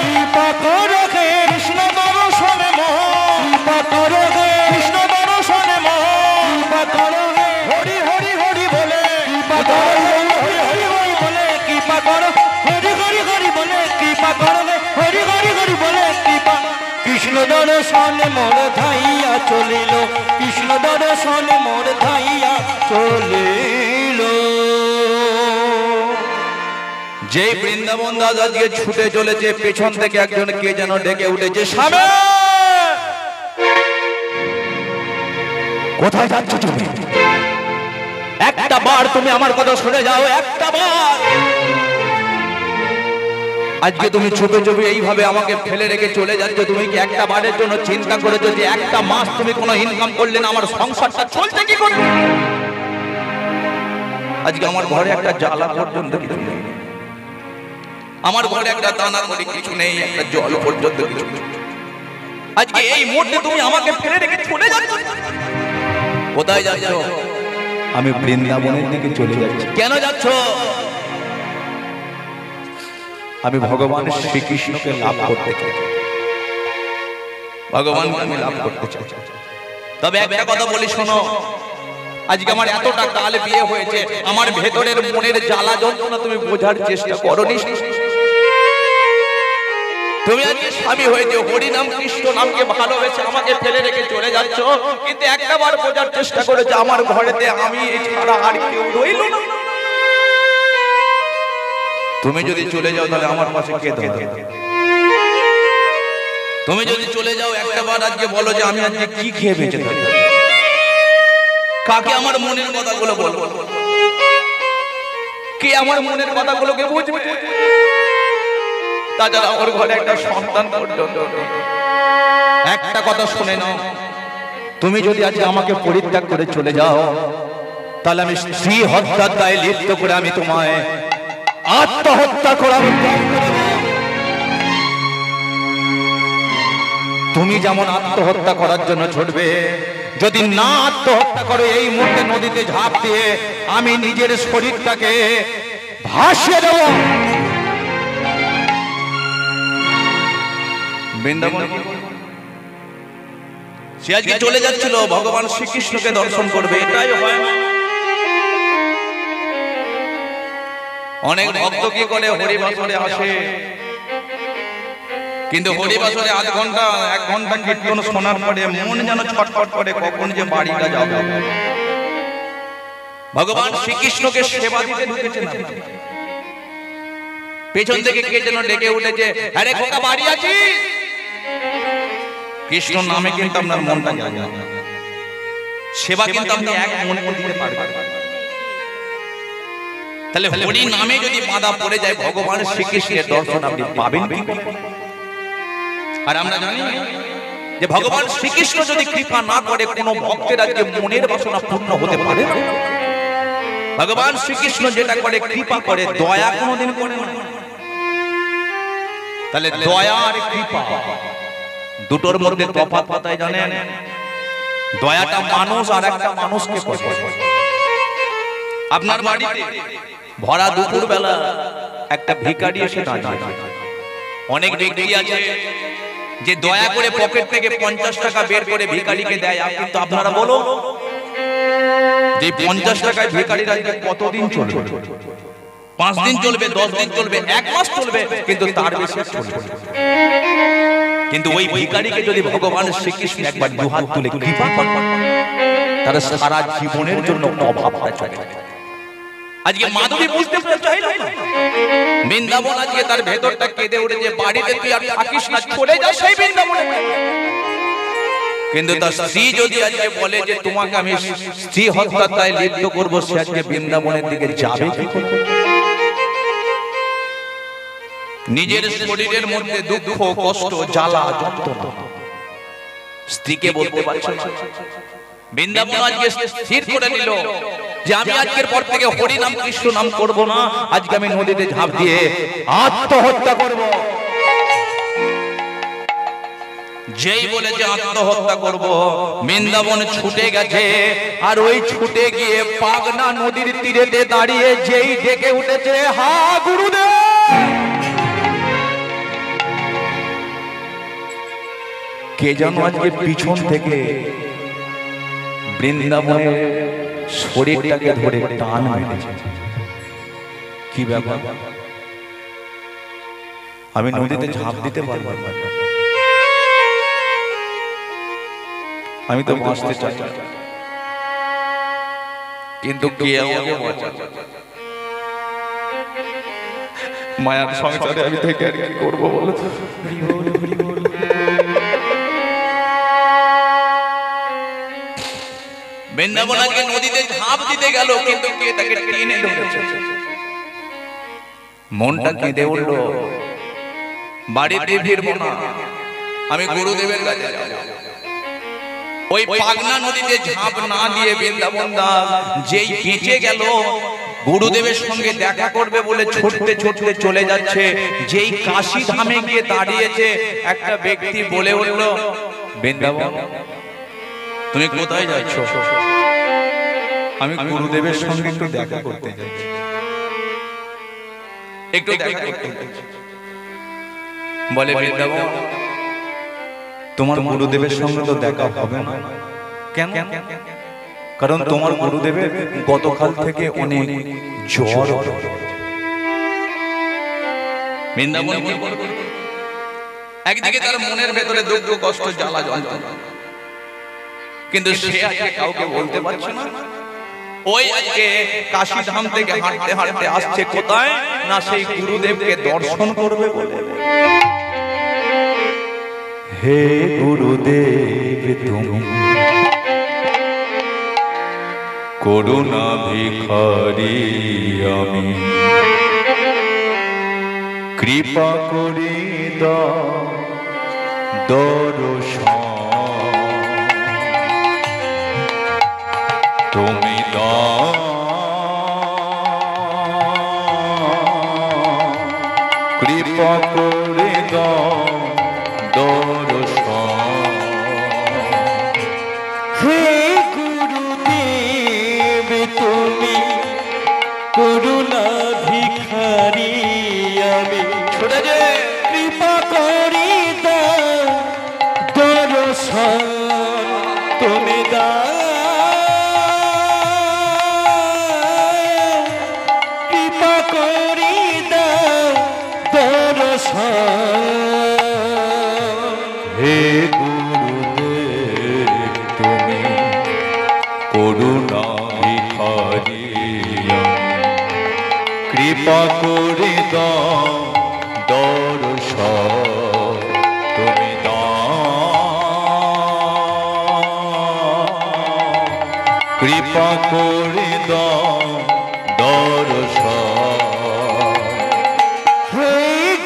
কৃপা করো হে। কৃষ্ণ দর্শনে মোর কৃপা করো হে, কৃষ্ণ দর্শনে মোর কৃপা করো হে। হরি হরি হরি বলে কৃপা করো, হরি হরি হরি বলে কৃপা করো, হরি হরি হরি বলে কৃপা করো হে, হরি হরি হরি বলে কৃপা। কৃষ্ণ দর্শনে মোর ধাইয়া চলিল, কৃষ্ণ দর্শনে মোর ধাইয়া চলিল। যে বৃন্দাবন দাদা দিয়ে ছুটে চলেছে পেছন থেকে একজন কে যেন ডেকে উঠেছে, স্বামী কোথায় যাচ্ছ তুমি? একটা বার তুমি আমার কথা শুনে যাও, একটা বার। আজকে তুমি চুপে চুপে এইভাবে আমাকে ফেলে রেখে চলে যাচ্ছ, তুমি কি একটা বারের জন্য চিন্তা করেছো যে একটা মাস তুমি কোনো ইনকাম করলে না, আমার সংসারটা চলছে কি করে? আজকে আমার ঘরে একটা জ্বালা পর্যন্ত কিছু নেই, আমার ঘরে একটা দানা করে কিছু নেই, একটা জল পর্যন্ত কিছু নেই। আজকে এই মুহূর্তে তুমি আমাকে ফেলে রেখে চলে যাচ্ছ, কোথায় যাচ্ছ? আমি বৃন্দাবনের দিকে চলে যাচ্ছি। কেন যাচ্ছ? আমি ভগবান শ্রীকৃষ্ণকে লাভ করতে চাই, ভগবানকে আমি লাভ করতে চাই। তবে একটা কথা বলি শোনো, আজকে আমার এতটা কাল বিয়ে হয়েছে, আমার ভেতরের মনের জ্বালা যন্ত্রণা তুমি বোঝার চেষ্টা করোনি। তুমি আজকে স্বামী হয়েছে, হরিনাম কৃষ্ণ নামকে ভালোবেসে আমাকে ফেলে রেখে চলে যাচ্ছ, কিন্তু একটা বার বোঝার চেষ্টা করেছো আমার ঘরেতে আমি এছাড়া আর কেউ রইল না। তুমি যদি চলে যাও তাহলে আমার পাশে কে দাঁড়াবে? তুমি যদি চলে যাও একটা বার আজকে বলো যে আমি আজকে কি খেয়ে বেঁচে থাকি, কাকে আমার মনের কথাগুলো বলবো, কে আমার মনের কথাগুলোকে বুঝবে? তাছাড়া আমার ঘরে একটা সন্তান পর্যন্ত। একটা কথা শুনে নাও, তুমি যদি আজকে আমাকে পরিত্যাগ করে চলে যাও তাহলে আমি স্ত্রী হত্যার দায়ে লিপ্ত করে আমি তোমায় আত্মহত্যা করাবো। তুমি যেমন আত্মহত্যা করার জন্য ছুটবে, যদি না আত্মহত্যা করো এই মুহূর্তে নদীতে ঝাঁপ দিয়ে আমি নিজের শরীরটাকে ভাসিয়ে দেব। বৃন্দাবন সে আজকে চলে যাচ্ছিল ভগবান শ্রীকৃষ্ণকে দর্শন করবে, এটাই হয় না। অনেক ভক্ত কি করে হরিবাসরে আসে, কিন্তু হরিবাসরে আধ ঘন্টা 1 ঘন্টা কীর্তন শোনার পরে মন যেন ছটফট করে কখন যে বাড়িটা যাবে। ভগবান শ্রীকৃষ্ণকে সেবা দিতে ঢুকেছে না, পেছন থেকে কে যেন ডেকে উঠেছে, আরে খোকা বাড়ি আছিস? কৃষ্ণ নামে কিন্তু আপনার মনটা যায় না, সেবা কিন্তু আপনি এক মনে দিতে পারবেন। তাহলে হরি নামে যদি বাধা পড়ে যায় ভগবান শ্রীকৃষ্ণের দর্শন আপনি পাবেন কি? আর আমরা জানি যে ভগবান শ্রীকৃষ্ণ যদি কৃপা না করে কোনো ভক্তের আজকে মনের বাসনা পূর্ণ হতে পারে না। ভগবান শ্রীকৃষ্ণ যেটা করে কৃপা করে, দয়া কোনোদিন করে না। তাহলে দয়া আর কৃপা দুটোর মধ্যে তফাৎ কোথায় জানেন? দয়াটা মানুষ আর একটা মানুষকে করে। আপনার বাড়িতে ভরা দুপুর বেলা একটা ভিখারি এসে দাঁড়িয়ে, অনেক ব্যক্তি আছে যে দয়া করে পকেট থেকে 50 টাকা বের করে ভিখারিকে দেয়, কিন্তু আপনারা বলো যে 50 টাকায় ভিখারির আজকে কতদিন চলবে? 5 দিন চলবে, 10 দিন চলবে, 1 মাস চলবে, কিন্তু তার বেশি চলবে। কিন্তু ওই ভিখারিকে যদি ভগবান শ্রীকৃষ্ণ একবার দুহাত তুলে কৃপা করেন, তার সারা জীবনের জন্য অভাবটা চলে যায়। আজকে মাধবী বুঝতে চাইল না, বৃন্দাবন আজকে তার ভেতরটা কেঁদে উঠেছে, বাড়িতে তুই আর থাকিস না, চলে যা সেই বৃন্দাবনে। কিন্তু তার স্ত্রী যদি আজকে বলে যে তোমাকে আমি স্ত্রী হত্যায় লিপ্ত করবো, সে আজকে বৃন্দাবনের দিকে যাবে কি? নিজের শরীরের মধ্যে দুঃখ, কষ্ট, জ্বালা, যন্ত্রণা স্ত্রীকে বলতে পারছে না। বৃন্দাবন আজকে স্থির করে নিল যে আমি আজকের পর থেকে হরি নাম কৃষ্ণ নাম করব না, আজকে আমি নদীতে ঝাঁপ দিয়ে আত্মহত্যা করব। যেই বলেছে আত্মহত্যা করব, বৃন্দাবন ছুটে গেছে। আর ওই ছুটে গিয়ে পাগনা নদীর তীরেতে দাঁড়িয়ে যেই ডেকে উঠেছে, হা গুরুদেব। কে যেন আজকে পিছন থেকে বৃন্দাবনের শরীরটাকে ধরে টান মেরেছে। কি ব্যাপার? আমি নদীতে ঝাঁপ দিতে পারবো না, আমি তো বাঁচতে চাই, কিন্তু কে আমাকে বাঁচাবে? মায়ার সংসারে আমি থেকে আর কি করবো বলো? বৃন্দাবনকে নদীতে ঝাঁপ দিতে গেল, কিন্তু কে তাকে টেনে ধরেছে। মনটা কেঁদে উঠল, বাড়িতে ফিরবো না, আমি গুরুদেবের কাছে যাব। ওই পাগনা নদীতে ঝাঁপ না দিয়ে বৃন্দাবন দাস যেই বেঁচে গেল, গুরুদেবের সঙ্গে দেখা করবে বলে ছুটতে ছুটতে চলে যাচ্ছে, যেই কাশী ধামে গিয়ে দাঁড়িয়েছে, একটা ব্যক্তি বলে উঠল, বৃন্দাবন তুমি কোথায় যাচ্ছ? আমি গুরুদেবের সঙ্গে একটু দেখা করতে যাচ্ছি, একটু দেখা করতে যাচ্ছি। বলে বৃন্দাবন তোমার গুরুদেবের সঙ্গে তো দেখা হবে না। কেন? কারণ তোমার গুরুদেবের গতকাল থেকে অনেক জ্বর। বৃন্দাবন একদিকে তার মনের ভেতরে দুঃখ, কষ্ট, জ্বালা, যন্ত্রণা, কিন্তু সে আজকে কাউকে বলতে পারছে না। ওই আজকে কাশী ধাম থেকে হাঁটতে হাঁটতে আসছে কোথায় না, সেই গুরুদেবকে দর্শন করবে বলে। হে গুরুদেব তুমি করুণা ভিখারি, আমি কৃপা করে দাও দর্শন, তুমি দাও কৃপা করে দাও দর্শন। হে গুরুদেব তুমি করুণা ভিখারি, আমি কৃপা করে দাও করে দাও দর্শন হে গুরুদেব তুমি করুণা ভিখারি কৃপা করে দাও দর্শন তুমি কৃপা করে দাও দর্শন হে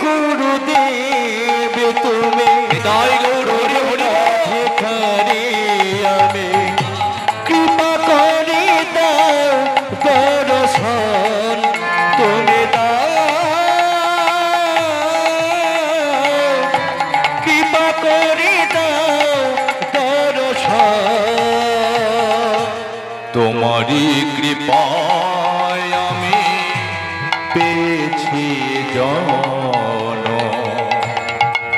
গুরুদেব তুমি হৃদয় গৌরী ভিখারি আমি কৃপা করে দাও দর্শন তুমি কৃপা করে দাও দর্শন তোমারই কৃপায় আমি পেয়েছি জন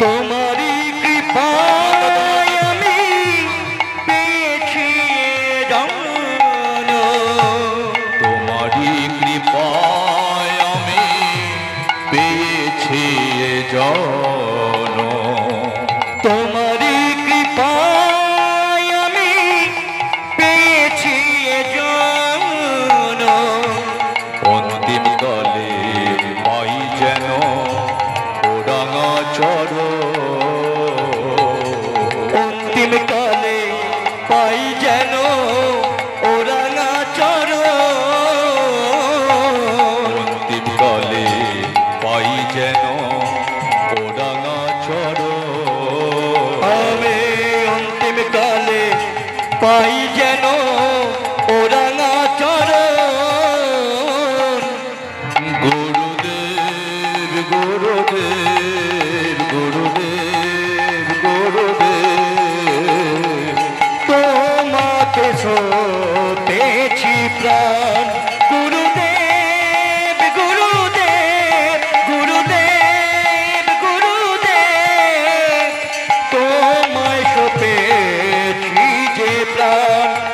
তোমারই কৃপায় আমি পেয়েছি জন তোমারই কৃপায় আমি পেয়েছি জন তোমারই কৃপায় আমি পেয়েছি জন অন্তিম কালে পাই যেন ওরাঙা চর অন্তিম কালে পাই যেন ওরাঙা চর অন্তিম কালে পাই যেন ওরাঙা চর আমি অন্তিম কালে পাই যেন ওরাঙা চর গুরুদেব গুরুদেব গুরুদেব গুরুদেব তোমাকে সতেছি প্রাণ গুরুদেব গুরুদেব গুরুদেব গুরুদেব তোমায় সতেছি যে প্রাণ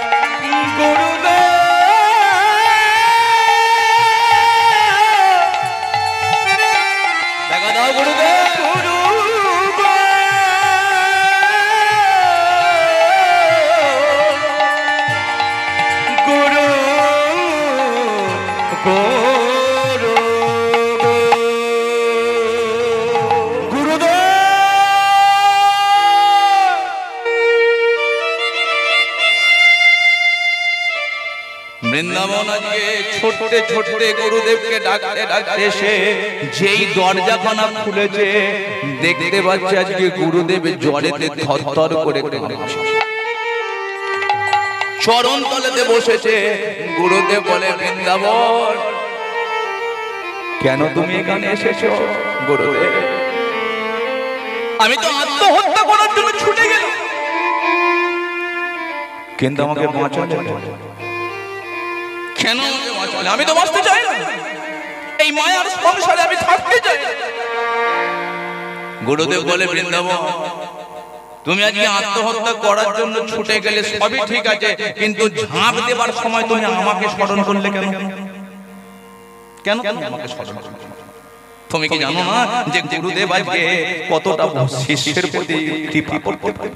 বৃন্দাবন আজকে ছোটতে ছোটতে গুরুদেবকে ডাকতে ডাকতে এসে যেই দরজাখানা খুলেছে দেখতে পাচ্ছে আজকে গুরুদেব জ্বরেতে থরথর করে কাঁপছে চরণ তলেতে বসেছে গুরুদেব বলে বৃন্দাবন কেন তুমি এখানে এসেছো গুরুদেব আমি তো আত্মহত্যা করার জন্য ছুটে গেলাম কিন্তু আমাকে বাঁচালে কেন আমাকে বাঁচালে আমি তো বাঁচতে চাই না এই মায়ার সংসারে আমি থাকতে চাই গুরুদেব বলে বৃন্দাবন তুমি আজকে আত্মহত্যা করার জন্য ছুটে গেলে সবই ঠিক আছে কিন্তু ঝাঁপ দেবার সময় তুমি আমাকে স্মরণ করলে কেন কেন তুমি আমাকে স্মরণ করলে তুমি কি জানো না যে গুরুদেব আজকে কতটা শিষ্যের প্রতি কৃপা করতে পারে